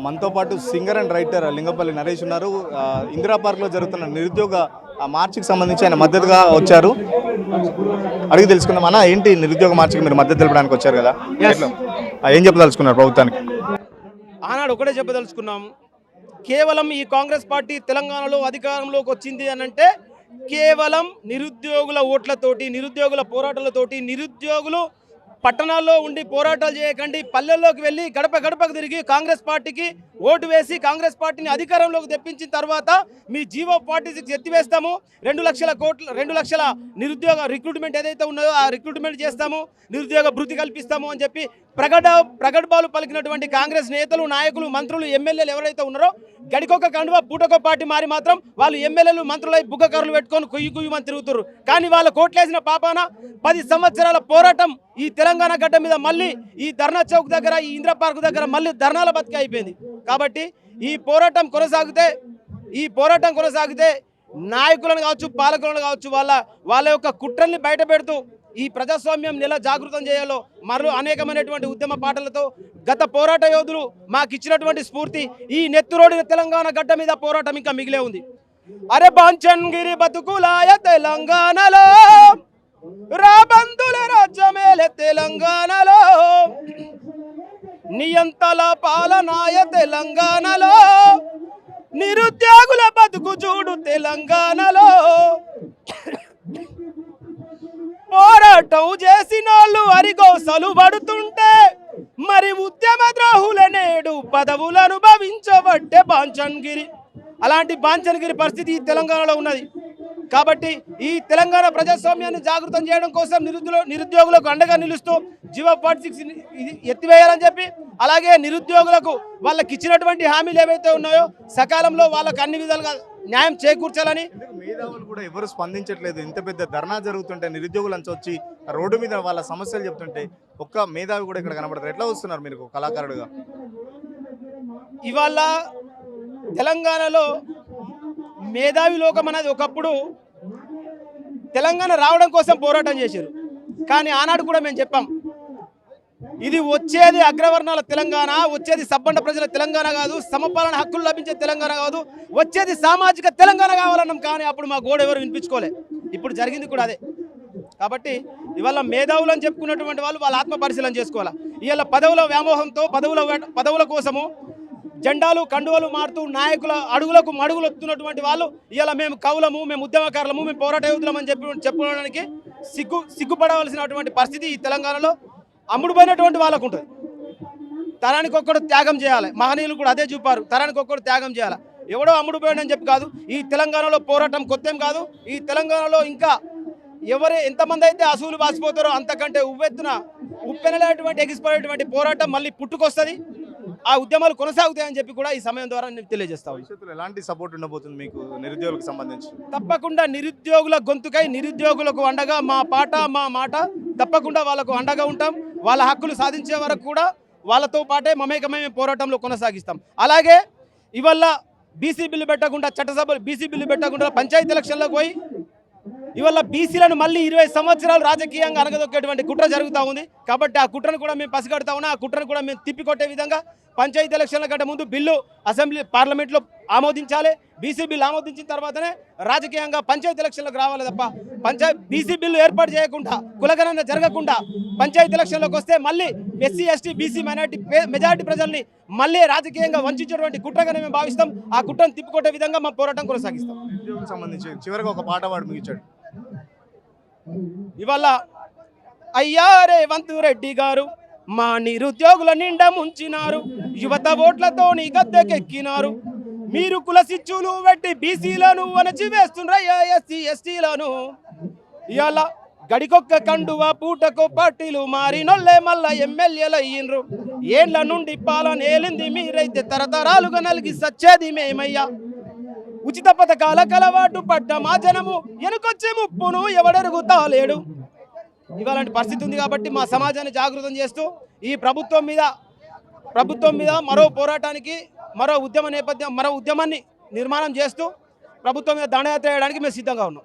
మనతో పాటు singer and writer Lingampalli Naresh ఉన్నారు. ఇందిరా పార్క్లో జరుగుతున్న నిరుద్యోగ మార్చికి సంబంధించి ఆయన మద్దతుగా వచ్చారు. అడిగి తెలుసుకుందాం. అన్న, ఏంటి నిరుద్యోగ మార్చికి మీరు మద్దతు తెలపడానికి వచ్చారు కదా, ఏం చెప్పదలుచుకున్నారు ప్రభుత్వానికి? ఆనాడు ఒకటే చెప్పదలుచుకున్నాం, కేవలం ఈ కాంగ్రెస్ పార్టీ తెలంగాణలో అధికారంలోకి వచ్చింది అనంటే కేవలం నిరుద్యోగుల ఓట్లతోటి, నిరుద్యోగుల పోరాటాలతోటి, నిరుద్యోగులు పట్టణాల్లో ఉండి పోరాటాలు చేయకండి, పల్లెల్లోకి వెళ్ళి గడప గడపకు తిరిగి కాంగ్రెస్ పార్టీకి ఓటు వేసి కాంగ్రెస్ పార్టీని అధికారంలోకి తెప్పించిన తర్వాత మీ జీవో 46 ఎత్తివేస్తాము, 2 లక్షల నిరుద్యోగ రిక్రూట్మెంట్ ఏదైతే ఉన్నదో ఆ రిక్రూట్మెంట్ చేస్తాము, నిరుద్యోగ భృతి కల్పిస్తాము అని చెప్పి ప్రగడ్బాలు పలికినటువంటి కాంగ్రెస్ నేతలు, నాయకులు, మంత్రులు, ఎమ్మెల్యేలు ఎవరైతే ఉన్నారో గడికొక కండువ పూటకో పార్టీ మారి మాత్రం వాళ్ళు ఎమ్మెల్యేలు, మంత్రులై బుగ్గకర్రలు పెట్టుకొని కుయ్యమని తిరుగుతారు. కానీ వాళ్ళ కోట్లేసిన పాపాన 10 సంవత్సరాల పోరాటం ఈ తెలంగాణ గడ్డ మీద మళ్ళీ ఈ ధర్నా చౌక్ దగ్గర, ఈ ఇందిరా పార్క్ దగ్గర మళ్ళీ ధర్నాల బతికి అయిపోయింది. కాబట్టి ఈ పోరాటం కొనసాగితే నాయకులను కావచ్చు, పాలకులను కావచ్చు, వాళ్ళ యొక్క కుట్రల్ని బయట పెడుతూ ఈ ప్రజాస్వామ్యం నెల జాగృతం చేయాలో మరో అనేకమైనటువంటి ఉద్యమ పాటలతో గత పోరాట యోధులు మాకు ఇచ్చినటువంటి స్ఫూర్తి ఈ నెత్తురోడిన తెలంగాణ గడ్డ మీద పోరాటం ఇంకా మిగిలే ఉంది. అరే బాంచన్గిరి బతుకులాయ తెలంగాణలో, రాబందుల రాజ్యమేలే తెలంగాణలో, నియంతల పాలనాయ తెలంగాణలో, నిరుద్యోగుల బతుకు చూడు తెలంగాణలో, పోరాటం చేసినోళ్ళు అరిగోసలు పడుతుంటే మరి ఉద్యమ ద్రోహుల నేడు పదవులు అనుభవించబట్టే బాంచన్గిరి. అలాంటి బాంచన్గిరి పరిస్థితి తెలంగాణలో ఉన్నది. కాబట్టి ఈ తెలంగాణ ప్రజాస్వామ్యాన్ని జాగృతం చేయడం కోసం నిరుద్యోగులకు అండగా నిలుస్తూ జీవో 46 ఎత్తివేయాలని చెప్పి, అలాగే నిరుద్యోగులకు వాళ్ళకి ఇచ్చినటువంటి హామీలు ఏవైతే ఉన్నాయో సకాలంలో వాళ్ళకు అన్ని విధాలుగా న్యాయం చేకూర్చాలని. మేధావులు కూడా ఎవరు స్పందించట్లేదు. ఇంత పెద్ద ధర్నా జరుగుతుంటే నిరుద్యోగులు అంతా వచ్చి రోడ్డు మీద వాళ్ళ సమస్యలు చెప్తుంటే ఒక్క మేధావి కూడా ఇక్కడ కనబడతారు. ఎట్లా వస్తున్నారు మీరు కళాకారుడుగా? ఇవాళ తెలంగాణలో మేధావి లోకం అనేది ఒకప్పుడు తెలంగాణ రావడం కోసం పోరాటం చేశారు. కానీ ఆనాడు కూడా మేము చెప్పాం, ఇది వచ్చేది అగ్రవర్ణాల తెలంగాణ, వచ్చేది సబ్బండ ప్రజల తెలంగాణ కాదు, సమపాలన హక్కులు లభించే తెలంగాణ కాదు, వచ్చేది సామాజిక తెలంగాణ కావాలన్నాం. కానీ అప్పుడు మా గోడ ఎవరు వినిపించుకోలే. ఇప్పుడు జరిగింది కూడా అదే. కాబట్టి ఇవాళ మేధావులు అని చెప్పుకున్నటువంటి వాళ్ళు వాళ్ళ ఆత్మ పరిశీలన చేసుకోవాలి. ఇవాళ పదవుల వ్యామోహంతో పదవుల కోసము జెండాలు కండువలు మారుతూ నాయకుల అడుగులకు మడుగులు వస్తున్నటువంటి వాళ్ళు ఇవాళ మేము కవులము, మేము ఉద్యమకారులము, మేము పోరాట యోధులం అని చెప్పుకోవడానికి సిగ్గుపడవలసినటువంటి పరిస్థితి ఈ తెలంగాణలో అమ్ముడుపోయినటువంటి వాళ్ళకు ఉంటుంది. తరానికి ఒక్కడు త్యాగం చేయాలి. మహనీయులు కూడా అదే చూపారు, తరానికి ఒక్కడు త్యాగం చేయాలి. ఎవడో అమ్ముడుపోయాడని చెప్పి కాదు. ఈ తెలంగాణలో పోరాటం కొత్తేం కాదు. ఈ తెలంగాణలో ఇంకా ఎంతమంది అయితే అసూలు బాసిపోతారో అంతకంటే ఉప్పెనలేటువంటి ఎగిసిపోయేటువంటి పోరాటం మళ్ళీ పుట్టుకొస్తుంది. ఆ ఉద్యమాలు కొనసాగుతాయని చెప్పి కూడా ఈ సమయం ద్వారా నేను తెలియజేస్తాను. భవిష్యత్తులో ఎలాంటి సపోర్ట్ ఉండబోతుంది మీకు నిరుద్యోగులకు సంబంధించి? తప్పకుండా నిరుద్యోగుల గొంతుకై నిరుద్యోగులకు అండగా మా మాట తప్పకుండా వాళ్ళకు అండగా ఉంటాం. వాళ్ళ హక్కులు సాధించే వరకు కూడా వాళ్ళతో పాటే మమేకమే పోరాటంలో కొనసాగిస్తాం. అలాగే ఇవాళ బీసీ బిల్లు పెట్టకుండా, చట్టసభ బీసీ బిల్లు పెట్టకుండా పంచాయతీ ఎలక్షన్లకు పోయి ఇవాళ బీసీలను మళ్ళీ 20 సంవత్సరాలు రాజకీయంగా అనగదొక్కేటువంటి కుట్ర జరుగుతూ ఉంది. కాబట్టి ఆ కుట్రను కూడా మేము పసిగడతా ఉన్నాం. ఆ కుట్రను కూడా మేము తిప్పికొట్టే విధంగా పంచాయతీ ఎలక్షన్ల కంటే ముందు బిల్లు పార్లమెంట్లో ఆమోదించాలి. బీసీ బిల్లు ఆమోదించిన తర్వాతనే రాజకీయంగా పంచాయతీ ఎలక్షన్లకు రావాలి తప్ప బీసీ బిల్లు ఏర్పాటు చేయకుండా, కులగణన జరగకుండా పంచాయతీ ఎలక్షన్లకు వస్తే మళ్ళీ ఎస్సీ, ఎస్టీ, బీసీ మెజారిటీ ప్రజల్ని మళ్ళీ రాజకీయంగా వంచేటువంటి కుట్రగానే మేము భావిస్తాం. ఆ కుట్రను తిప్పికొట్టే విధంగా మా పోరాటం కొనసాగిస్తాం. నిరుద్యోగులకు సంబంధించి చివరికి ఒక పాట వాడు ముగించాడు. ఇవాళ అయ్యా రేవంత్ రెడ్డి గారు మా నిరుద్యోగుల నిండా ముంచినారు, యువత ఓట్లతోని గద్దెకెక్కినారు, మీరు కులసిచ్చులు పెట్టి బీసీలను వనచి వేస్తుండ్రయ్యా ఎస్సీ ఎస్టీలను. ఇవాళ గడికొక్క కండువ పూటకో పార్టీలు మారినొల్లే మళ్ళా ఎమ్మెల్యేలు అయ్యిండ్రు. ఏళ్ల నుండి పాలన ఏలింది మీరైతే తరతరాలుగా నలిగి సచ్చేది మేమయ్యా. ఉచిత పథకాల కలవాటు పడ్డ మా జనము ఎనుకొచ్చే ముప్పును ఎవడెరుగుతాలేడు. ఇవాళ పరిస్థితి ఉంది. కాబట్టి మా సమాజాన్ని జాగృతం చేస్తూ ఈ ప్రభుత్వం మీద మరో పోరాటానికి, మరో ఉద్యమాన్ని నిర్మాణం చేస్తూ ప్రభుత్వం మీద దండయాత్ర చేయడానికి మేము సిద్ధంగా ఉన్నాం.